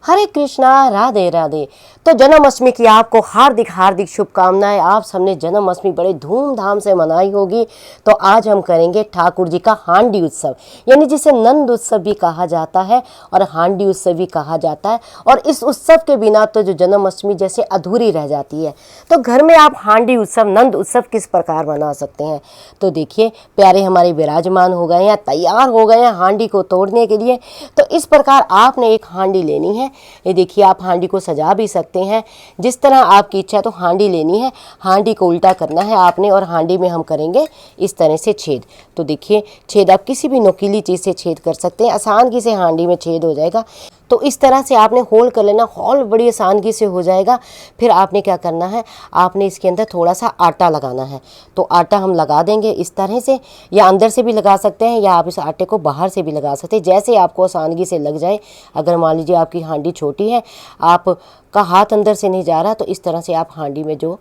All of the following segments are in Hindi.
हरे कृष्णा, राधे राधे। तो जन्माष्टमी की आपको हार्दिक हार्दिक शुभकामनाएं। आप सबने जन्माष्टमी बड़े धूमधाम से मनाई होगी। तो आज हम करेंगे ठाकुर जी का हांडी उत्सव, यानी जिसे नंद उत्सव भी कहा जाता है और हांडी उत्सव भी कहा जाता है। और इस उत्सव के बिना तो जो जन्माष्टमी जैसे अधूरी रह जाती है। तो घर में आप हांडी उत्सव, नंद उत्सव किस प्रकार मना सकते हैं। तो देखिए, प्यारे हमारे विराजमान हो गए हैं, तैयार हो गए हैं हांडी को तोड़ने के लिए। तो इस प्रकार आपने एक हांडी लेनी है। ये देखिए, आप हांडी को सजा भी सकते हैं जिस तरह आपकी इच्छा। तो हांडी लेनी है, हांडी को उल्टा करना है आपने, और हांडी में हम करेंगे इस तरह से छेद। तो देखिए, छेद आप किसी भी नुकीली चीज़ से छेद कर सकते हैं, आसानगी से हांडी में छेद हो जाएगा। तो इस तरह से आपने होल कर लेना, होल बड़ी आसानगी से हो जाएगा। फिर आपने क्या करना है, आपने इसके अंदर थोड़ा सा आटा लगाना है। तो आटा हम लगा देंगे इस तरह से, या अंदर से भी लगा सकते हैं, या आप इस आटे को बाहर से भी लगा सकते हैं, जैसे आपको आसानगी से लग जाए। अगर मान लीजिए आपकी हांडी छोटी है, आपका हाथ अंदर से नहीं जा रहा, तो इस तरह से आप हांडी में जो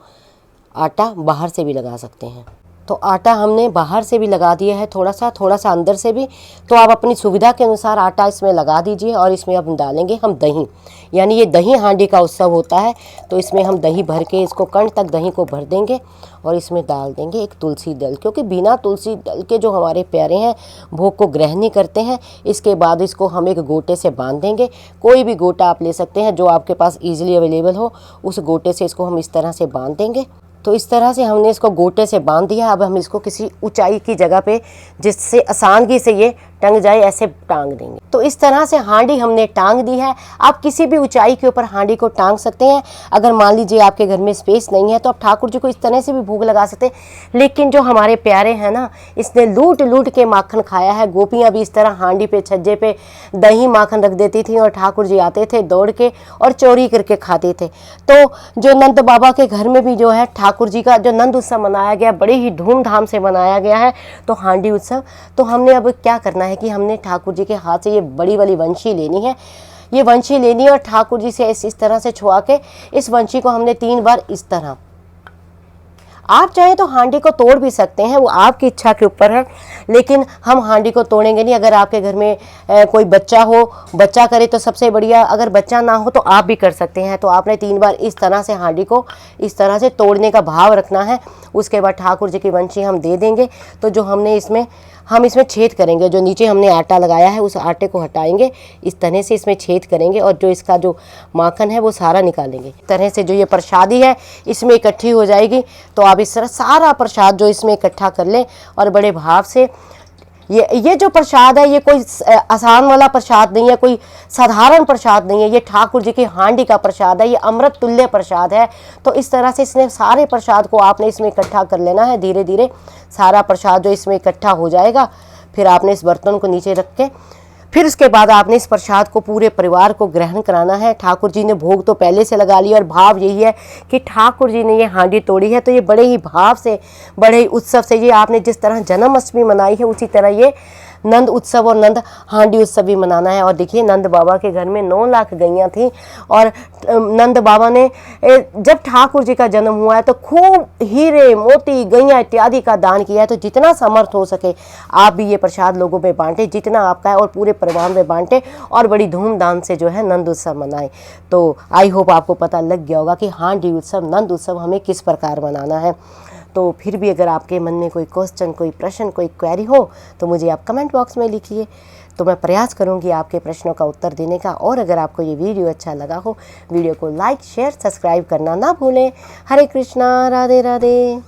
आटा बाहर से भी लगा सकते हैं। तो आटा हमने बाहर से भी लगा दिया है, थोड़ा सा अंदर से भी। तो आप अपनी सुविधा के अनुसार आटा इसमें लगा दीजिए, और इसमें अब डालेंगे हम दही, यानी ये दही हांडी का उत्सव होता है। तो इसमें हम दही भर के, इसको कण तक दही को भर देंगे, और इसमें डाल देंगे एक तुलसी दल, क्योंकि बिना तुलसी दल के जो हमारे प्यारे हैं भोग को ग्रहण नहीं करते हैं। इसके बाद इसको हम एक गोटे से बांध देंगे। कोई भी गोटा आप ले सकते हैं जो आपके पास ईजिली अवेलेबल हो, उस गोटे से इसको हम इस तरह से बांध देंगे। तो इस तरह से हमने इसको गोटे से बांध दिया। अब हम इसको किसी ऊंचाई की जगह पे, जिससे आसानगी से ये टंग जाए, ऐसे टांग देंगे। तो इस तरह से हांडी हमने टांग दी है। आप किसी भी ऊंचाई के ऊपर हांडी को टांग सकते हैं। अगर मान लीजिए आपके घर में स्पेस नहीं है, तो आप ठाकुर जी को इस तरह से भी भोग लगा सकते हैं। लेकिन जो हमारे प्यारे हैं ना, इसने लूट लूट के माखन खाया है। गोपियाँ भी इस तरह हांडी पे, छज्जे पे दही माखन रख देती थी, और ठाकुर जी आते थे दौड़ के और चोरी करके खाते थे। तो जो नंद बाबा के घर में भी जो है ठाकुर जी का जो नंद उत्सव मनाया गया, बड़े ही धूमधाम से मनाया गया है, तो हांडी उत्सव। तो हमने अब क्या करना है कि हमने ठाकुर जी के हाथ से ये बड़ी वाली वंशी लेनी है। ये वंशी लेनी है, और ठाकुर जी से इस तरह से छुआ के इस वंशी को हमने 3 बार इस तरह, आप चाहें तो हांडी को तोड़ भी सकते हैं, वो आपकी इच्छा के ऊपर है। लेकिन हम हांडी को तोड़ेंगे नहीं। अगर आपके घर में कोई बच्चा हो, बच्चा करे तो सबसे बढ़िया। अगर बच्चा ना हो तो आप भी कर सकते हैं। तो आपने 3 बार इस तरह से हांडी को इस तरह से तोड़ने का भाव रखना है। उसके बाद ठाकुर जी की वंशी हम दे देंगे। तो जो हमने इसमें, हम इसमें छेद करेंगे। जो नीचे हमने आटा लगाया है, उस आटे को हटाएंगे, इस तरह से इसमें छेद करेंगे, और जो इसका जो माखन है वो सारा निकालेंगे। इस तरह से जो ये प्रसादी है इसमें इकट्ठी हो जाएगी। तो आप इस तरह सारा प्रसाद जो इसमें इकट्ठा कर लें, और बड़े भाव से ये जो प्रसाद है, ये कोई आसान वाला प्रसाद नहीं है, कोई साधारण प्रसाद नहीं है। ये ठाकुर जी की हांडी का प्रसाद है, ये अमृत तुल्य प्रसाद है। तो इस तरह से इसने सारे प्रसाद को आपने इसमें इकट्ठा कर लेना है। धीरे धीरे सारा प्रसाद जो इसमें इकट्ठा हो जाएगा, फिर आपने इस बर्तन को नीचे रख के, फिर उसके बाद आपने इस प्रसाद को पूरे परिवार को ग्रहण कराना है। ठाकुर जी ने भोग तो पहले से लगा लिया, और भाव यही है कि ठाकुर जी ने ये हांडी तोड़ी है। तो ये बड़े ही भाव से, बड़े ही उत्सव से, ये आपने जिस तरह जन्माष्टमी मनाई है, उसी तरह ये नंद उत्सव और नंद हांडी उत्सव भी मनाना है। और देखिए, नंद बाबा के घर में 9 लाख गैयाँ थी, और नंद बाबा ने जब ठाकुर जी का जन्म हुआ है तो खूब हीरे मोती गैयाँ इत्यादि का दान किया है। तो जितना समर्थ हो सके आप भी ये प्रसाद लोगों में बांटे, जितना आपका है, और पूरे परिवार में बांटे, और बड़ी धूमधाम से जो है नंद उत्सव मनाएं। तो आई होप आपको पता लग गया होगा कि हांडी उत्सव, नंद उत्सव हमें किस प्रकार मनाना है। तो फिर भी अगर आपके मन में कोई क्वेश्चन, कोई प्रश्न, कोई क्वेरी हो, तो मुझे आप कमेंट बॉक्स में लिखिए। तो मैं प्रयास करूंगी आपके प्रश्नों का उत्तर देने का। और अगर आपको ये वीडियो अच्छा लगा हो, वीडियो को लाइक, शेयर, सब्सक्राइब करना ना भूलें। हरे कृष्णा, राधे राधे।